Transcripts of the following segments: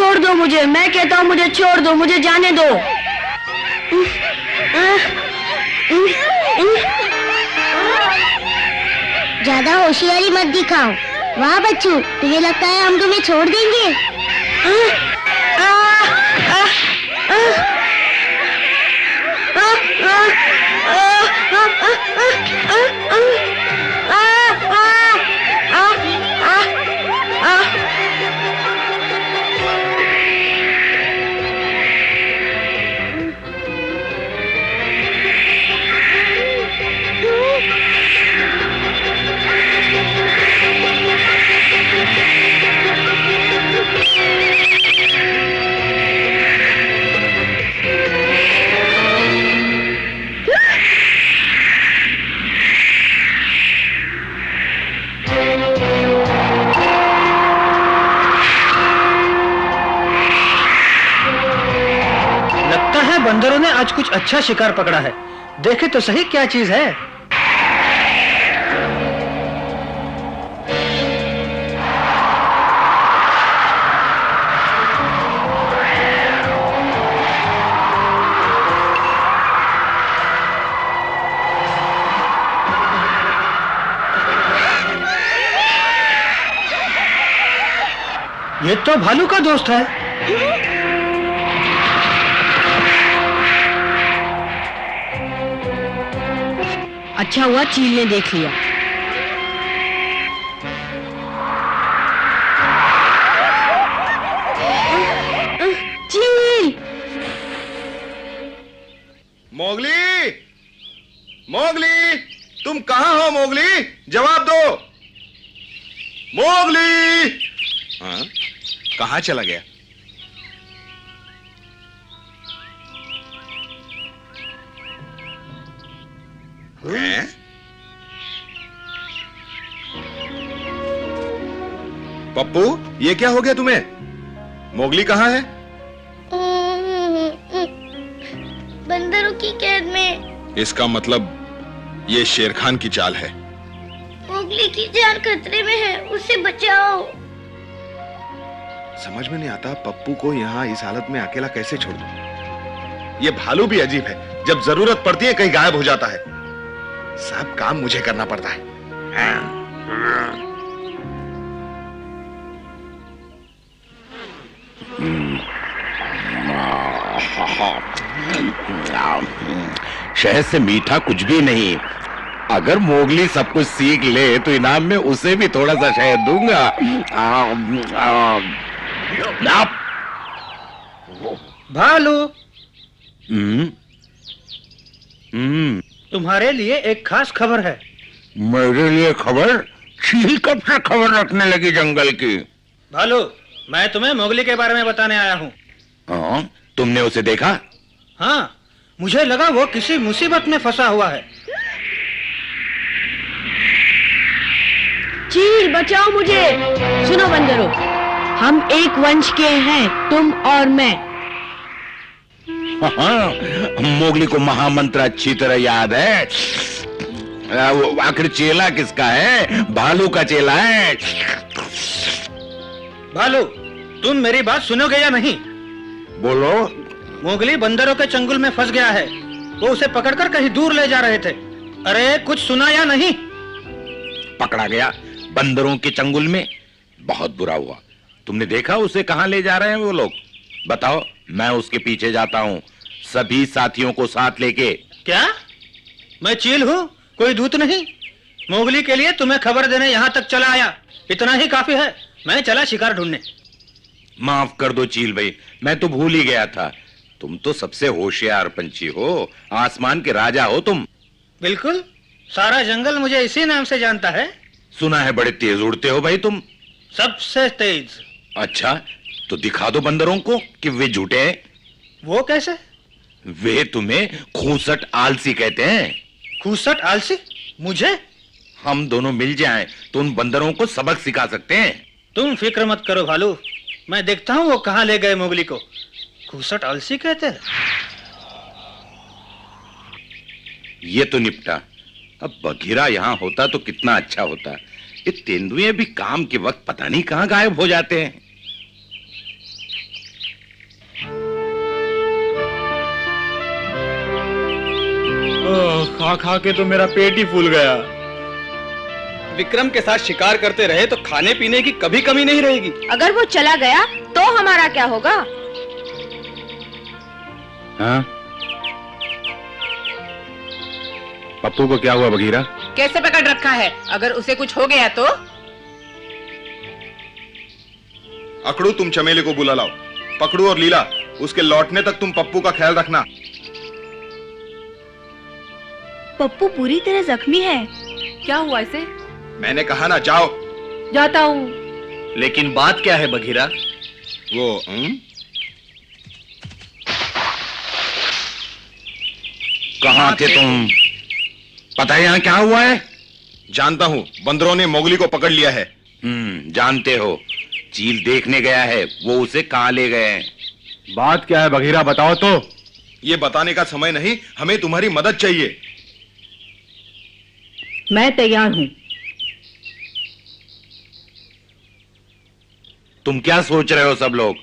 छोड़ दो मुझे, मैं कहता हूँ मुझे छोड़ दो, मुझे जाने दो। ज्यादा होशियारी मत दिखाओ। वाह बच्चू, तुम्हें लगता है हम तुम्हें छोड़ देंगे? बंदरों ने आज कुछ अच्छा शिकार पकड़ा है। देखे तो सही क्या चीज है। ये तो भालू का दोस्त है। अच्छा हुआ चील ने देख लिया। चील! मोगली, मोगली, तुम कहाँ हो मोगली? जवाब दो। मोगली! हाँ, कहाँ चला गया? हैं? पप्पू, ये क्या हो गया तुम्हें? मोगली कहाँ है? बंदरों की कैद में। इसका मतलब ये शेर खान की चाल है। मोगली की जान खतरे में है, उसे बचाओ। समझ में नहीं आता पप्पू को यहाँ इस हालत में अकेला कैसे छोड़ दूं? ये भालू भी अजीब है, जब जरूरत पड़ती है कहीं गायब हो जाता है। सब काम मुझे करना पड़ता है। शहद से मीठा कुछ भी नहीं। अगर मोगली सब कुछ सीख ले तो इनाम में उसे भी थोड़ा सा शहद दूंगा। भालू, तुम्हारे लिए एक खास खबर है। मेरे लिए खबर? चील कब से खबर रखने लगी जंगल की? भालू, मैं तुम्हें मोगली के बारे में बताने आया हूँ। हाँ, तुमने उसे देखा? हाँ, मुझे लगा वो किसी मुसीबत में फंसा हुआ है। चील बचाओ मुझे। सुनो बंदरों, हम एक वंश के हैं, तुम और मैं। हाँ, मोगली को महामंत्र अच्छी तरह याद है। आखिर चेला किसका है? भालू का चेला है। भालू, तुम मेरी बात सुनोगे या नहीं? बोलो। मोगली बंदरों के चंगुल में फंस गया है। वो उसे पकड़कर कहीं दूर ले जा रहे थे। अरे कुछ सुना या नहीं? पकड़ा गया बंदरों के चंगुल में? बहुत बुरा हुआ। तुमने देखा उसे कहां ले जा रहे हैं वो लोग? बताओ, मैं उसके पीछे जाता हूँ, सभी साथियों को साथ लेके। क्या? मैं चील हूँ, कोई दूत नहीं। मोगली के लिए तुम्हें खबर देने यहाँ तक चला आया, इतना ही काफी है। मैं चला शिकार ढूंढने। माफ कर दो चील भाई, मैं तो भूल ही गया था। तुम तो सबसे होशियार पंछी हो, आसमान के राजा हो तुम। बिल्कुल, सारा जंगल मुझे इसी नाम से जानता है। सुना है बड़े तेज उड़ते हो भाई तुम। सबसे तेज। अच्छा, तो दिखा दो बंदरों को कि वे झूठे हैं। वो कैसे? वे तुम्हें खूसट आलसी कहते हैं। खूसट आलसी? मुझे? हम दोनों मिल जाएं तो उन बंदरों को सबक सिखा सकते हैं। तुम फिक्र मत करो भालू, मैं देखता हूँ वो कहाँ ले गए मोगली को। खूसट आलसी कहते हैं? ये तो निपटा। अब बघीरा यहाँ होता तो कितना अच्छा होता। ये तेंदुए भी काम के वक्त पता नहीं कहाँ गायब हो जाते हैं। खा खा के तो मेरा पेट ही फूल गया। विक्रम के साथ शिकार करते रहे तो खाने पीने की कभी कमी नहीं रहेगी। अगर वो चला गया तो हमारा क्या होगा? हाँ? पप्पू को क्या हुआ बगीरा? कैसे पकड़ रखा है? अगर उसे कुछ हो गया तो? अकड़ू, तुम चमेली को बुला लाओ। पकड़ू और लीला, उसके लौटने तक तुम पप्पू का ख्याल रखना। पप्पू पूरी तरह जख्मी है। क्या हुआ इसे? मैंने कहा ना, जाओ। जाता हूँ। लेकिन बात क्या है बघीरा? वो कहाँ थे तुम? पता है यहाँ क्या हुआ है? जानता हूँ, बंदरों ने मोगली को पकड़ लिया है। जानते हो, चील देखने गया है, वो उसे कहाँ ले गए हैं? बात क्या है बगीरा, बताओ तो। ये बताने का समय नहीं, हमें तुम्हारी मदद चाहिए। मैं तैयार हूँ। तुम क्या सोच रहे हो सब लोग?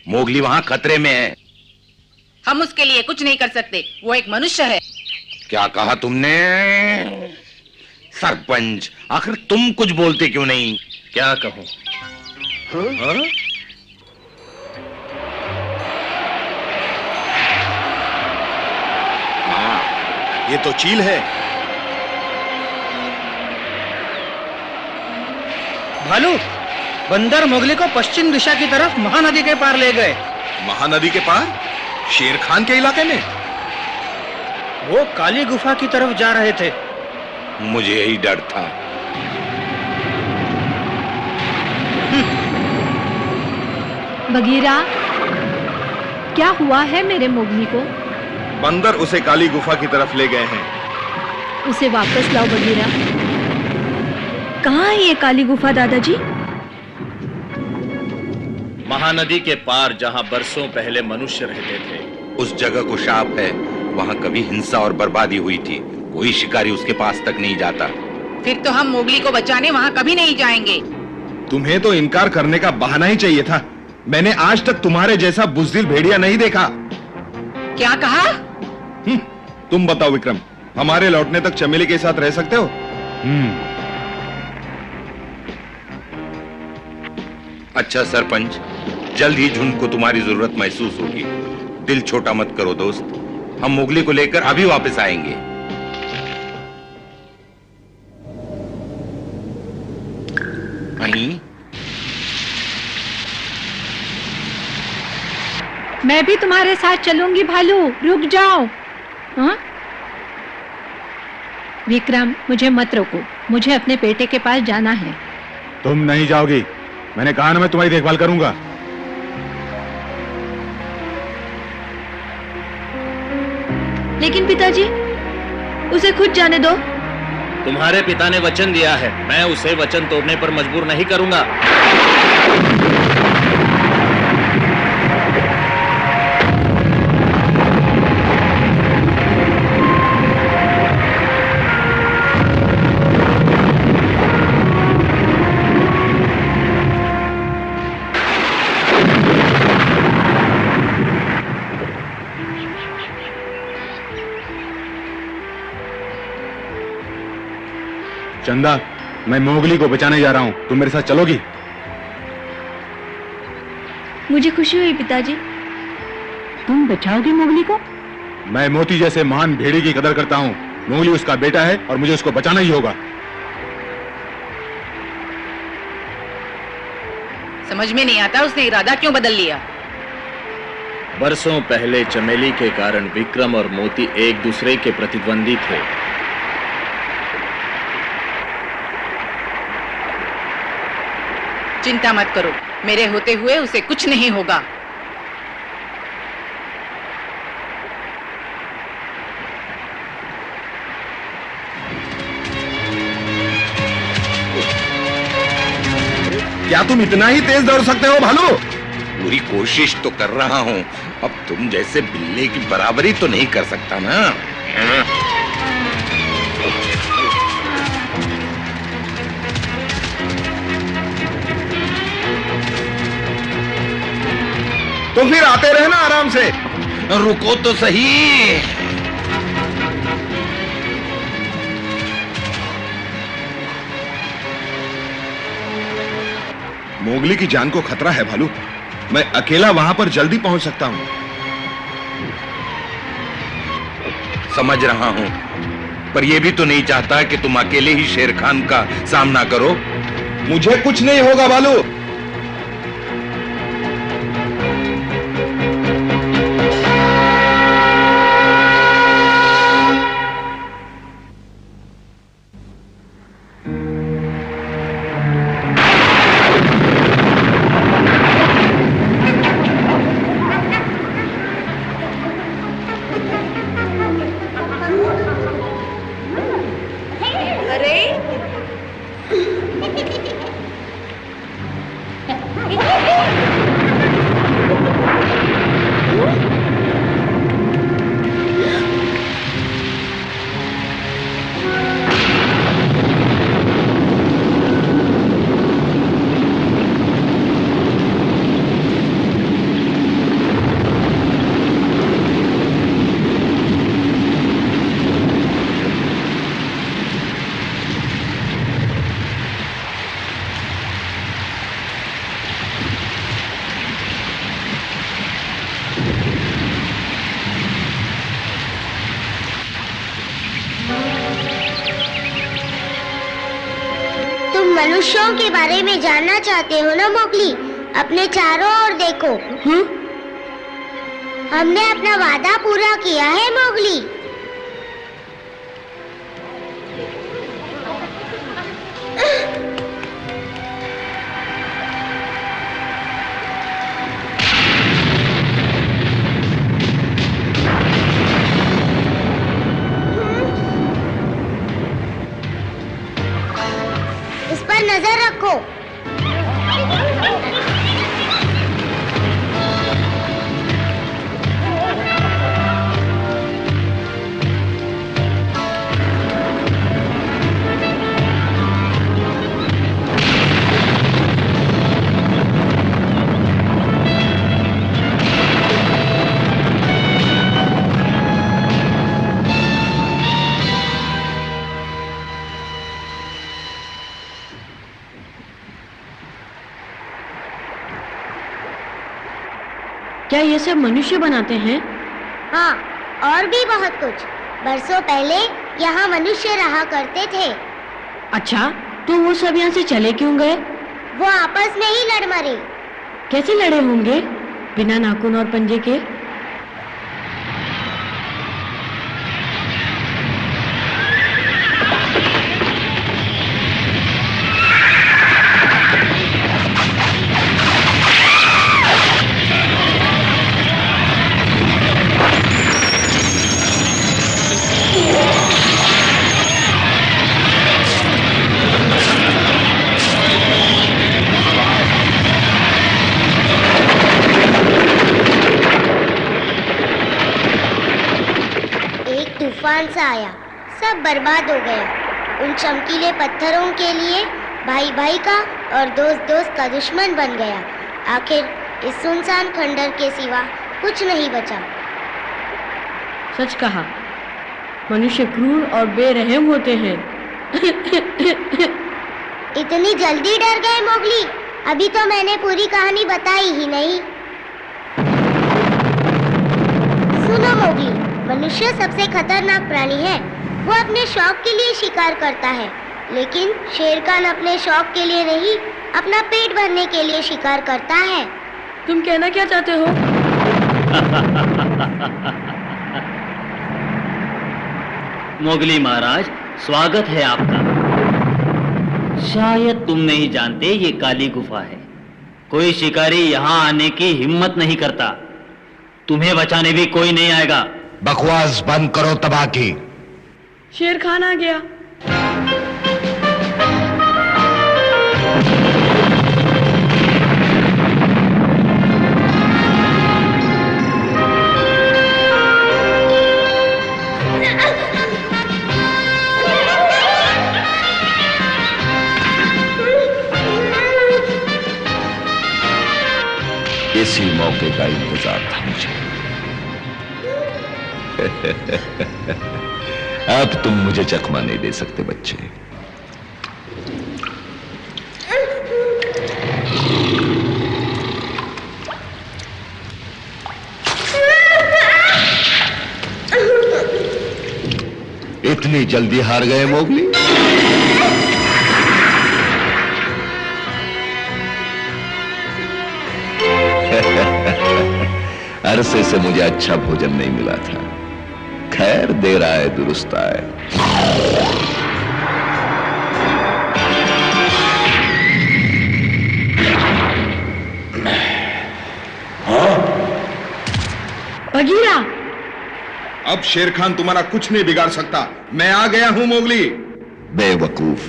मोगली वहां खतरे में है। हम उसके लिए कुछ नहीं कर सकते, वो एक मनुष्य है। क्या कहा तुमने? सरपंच, आखिर तुम कुछ बोलते क्यों नहीं? क्या कहूं? हाँ? ये तो चील है। भालू, बंदर मोगली को पश्चिम दिशा की तरफ महानदी के पार ले गए। महानदी के पार? शेर खान के इलाके में? वो काली गुफा की तरफ जा रहे थे। मुझे यही डर था। बगीरा, क्या हुआ है मेरे मोगली को? बंदर उसे काली गुफा की तरफ ले गए हैं। उसे वापस लाओ बगीरा। कहाँ है ये काली गुफा दादाजी? महानदी के पार, जहाँ बरसों पहले मनुष्य रहते थे। उस जगह को शाप है, वहां कभी हिंसा और बर्बादी हुई थी। कोई शिकारी उसके पास तक नहीं जाता। फिर तो हम मोगली को बचाने वहाँ कभी नहीं जाएंगे। तुम्हें तो इनकार करने का बहाना ही चाहिए था। मैंने आज तक तुम्हारे जैसा बुज़दिल भेड़िया नहीं देखा। क्या कहा? तुम बताओ विक्रम, हमारे लौटने तक चमेली के साथ रह सकते हो? अच्छा सरपंच, जल्द ही झुंड को तुम्हारी जरूरत महसूस होगी। दिल छोटा मत करो दोस्त, हम मोगली को लेकर अभी वापस आएंगे। नहीं, मैं भी तुम्हारे साथ चलूंगी भालू, रुक जाओ। हाँ? विक्रम, मुझे मत रोको, मुझे अपने बेटे के पास जाना है। तुम नहीं जाओगी, मैंने कहा ना मैं तुम्हारी देखभाल करूंगा। लेकिन पिताजी, उसे खुद जाने दो। तुम्हारे पिता ने वचन दिया है, मैं उसे वचन तोड़ने पर मजबूर नहीं करूंगा। चंदा, मैं मोगली को बचाने जा रहा हूं, तुम मेरे साथ चलोगी? मुझे खुशी हुई पिताजी। तुम बचाओगे मोगली को? मैं मोती जैसे महान भेड़ी की कदर करता हूं। मोगली उसका बेटा है और मुझे उसको बचाना ही होगा। समझ में नहीं आता उसने इरादा क्यों बदल लिया। बरसों पहले चमेली के कारण विक्रम और मोती एक दूसरे के प्रतिद्वंदी थे। चिंता मत करो, मेरे होते हुए उसे कुछ नहीं होगा। क्या तुम इतना ही तेज दौड़ सकते हो भालू? पूरी कोशिश तो कर रहा हूं, अब तुम जैसे बिल्ली की बराबरी तो नहीं कर सकता ना। तो फिर आते रहना आराम से। रुको तो सही। मोगली की जान को खतरा है भालू। मैं अकेला वहां पर जल्दी पहुंच सकता हूं। समझ रहा हूं, पर यह भी तो नहीं चाहता कि तुम अकेले ही शेर खान का सामना करो। मुझे कुछ नहीं होगा भालू। मनुष्यों के बारे में जानना चाहते हो ना मोगली? अपने चारों ओर देखो। हमने अपना वादा पूरा किया है मोगली। इस पर नजर रखो। क्या ये सब मनुष्य बनाते हैं? हाँ, और भी बहुत कुछ। बरसों पहले यहाँ मनुष्य रहा करते थे। अच्छा, तो वो सब यहाँ से चले क्यों गए? वो आपस में ही लड़ मरे। कैसे लड़े होंगे? बिना नाखून और पंजे के? तूफान सा आया, सब बर्बाद हो गया। उन चमकीले पत्थरों के लिए भाई भाई का और दोस्त दोस्त का दुश्मन बन गया। आखिर इस सुनसान खंडर के सिवा कुछ नहीं बचा। सच कहा, मनुष्य क्रूर और बेरहम होते हैं। इतनी जल्दी डर गए मोगली? अभी तो मैंने पूरी कहानी बताई ही नहीं। सुनो मोगली, मनुष्य सबसे खतरनाक प्राणी है। वो अपने शौक के लिए शिकार करता है, लेकिन शेर खान अपने शौक के लिए नहीं, अपना पेट भरने के लिए शिकार करता है। तुम कहना क्या चाहते हो? मोगली महाराज, स्वागत है आपका। शायद तुम नहीं जानते, ये काली गुफा है। कोई शिकारी यहाँ आने की हिम्मत नहीं करता। तुम्हें बचाने भी कोई नहीं आएगा। बकवास बंद करो तबाकी। शेर खान आ गया। इसी मौके का इंतजार था मुझे। अब तुम मुझे चकमा नहीं दे सकते बच्चे। इतनी जल्दी हार गए मोगली? अरसे से मुझे अच्छा भोजन नहीं मिला था। खैर, देर आए दुरुस्त आए। बगीरा, अब शेर खान तुम्हारा कुछ नहीं बिगाड़ सकता। मैं आ गया हूं मोगली। बेवकूफ,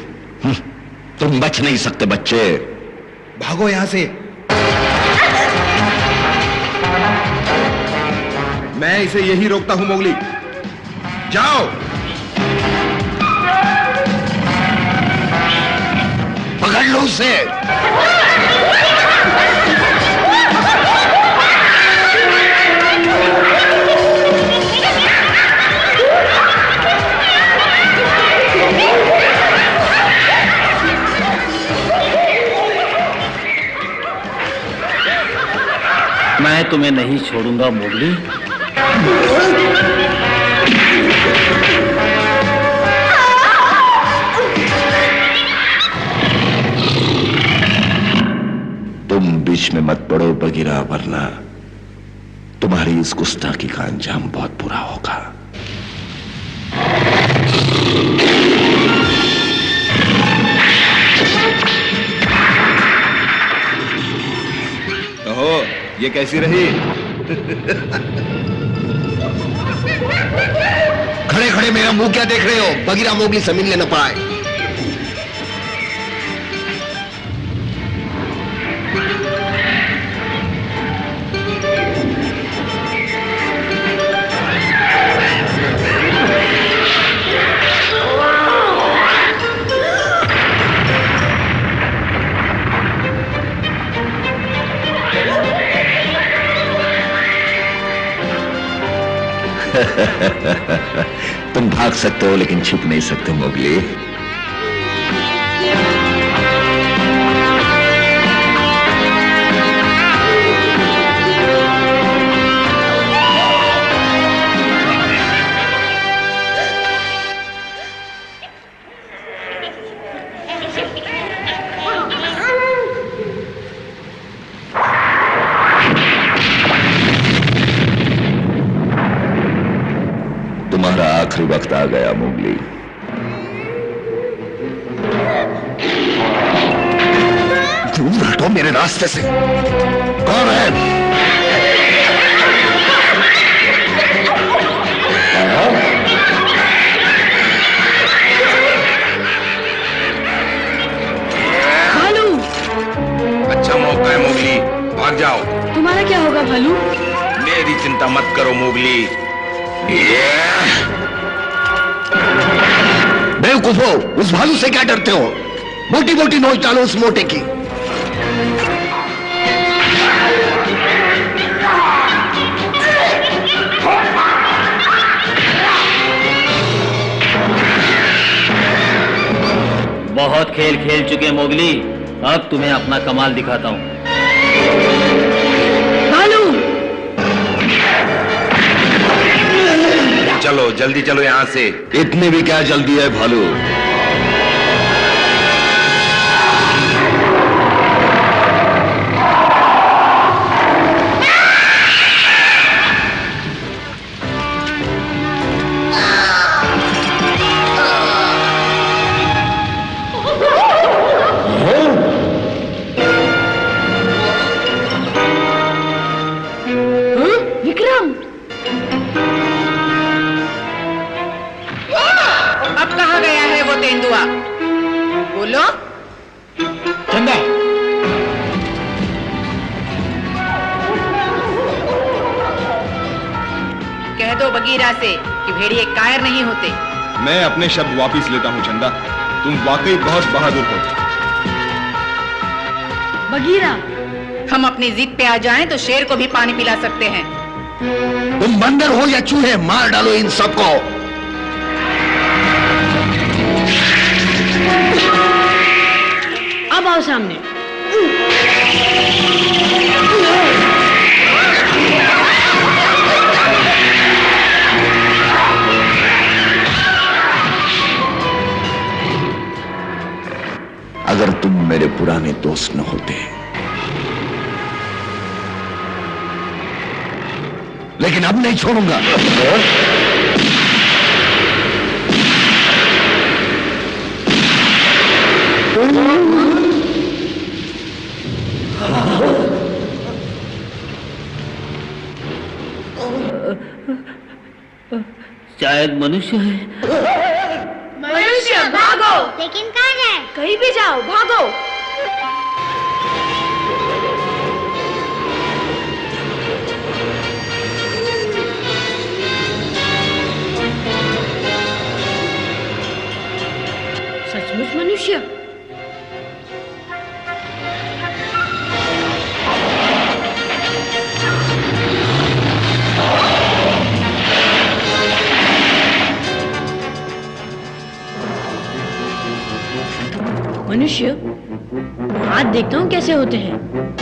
तुम बच नहीं सकते बच्चे। भागो यहां से। मैं इसे यही रोकता हूं मोगली। जाओ। पकड़ लो उसे। मैं तुम्हें नहीं छोड़ूंगा मोगली। तुम बीच में मत पड़ो बगीरा, वरना तुम्हारी इस गुस्ताखी का अंजाम बहुत बुरा होगा। ओहो, ये कैसी रही? खड़े खड़े मेरा मुंह क्या देख रहे हो? बगीरा मोगली से मिलने न पाए। तुम भाग सकते हो लेकिन छिप नहीं सकते मोगली। तुम्हारा आखिरी वक्त आ गया मोगली। दूर हटो मेरे रास्ते से। कौन है? भालू। अच्छा मौका है मोगली, भाग जाओ। तुम्हारा क्या होगा भालू? मेरी चिंता मत करो मोगली। बेवकूफो, उस भालू से क्या डरते हो? मोटी मोटी नोच डालो उस मोटे की। बहुत खेल खेल चुके मोगली, अब तुम्हें अपना कमाल दिखाता हूं। भालू, चलो जल्दी चलो यहां से। इतनी भी क्या जल्दी है भालू? विक्रम, अब कहाँ गया है वो तेंदुआ? बोलो। चंदा, कह दो बगीरा से कि भेड़िए कायर नहीं होते। मैं अपने शब्द वापिस लेता हूं चंदा। तुम वाकई बहुत बहादुर हो। बगीरा, हम अपनी जिद पे आ जाएं तो शेर को भी पानी पिला सकते हैं। तुम बंदर हो या चूहे, मार डालो इन सबको। अब आओ सामने। अगर तुम मेरे पुराने दोस्त न होते, लेकिन अब नहीं छोड़ूंगा। शायद मनुष्य है। मनुष्य भागो। लेकिन कहाँ जाए? कहीं भी जाओ, भागो। सचमुच मनुष्य? मनुष्य, हाथ देखता हूँ कैसे होते हैं।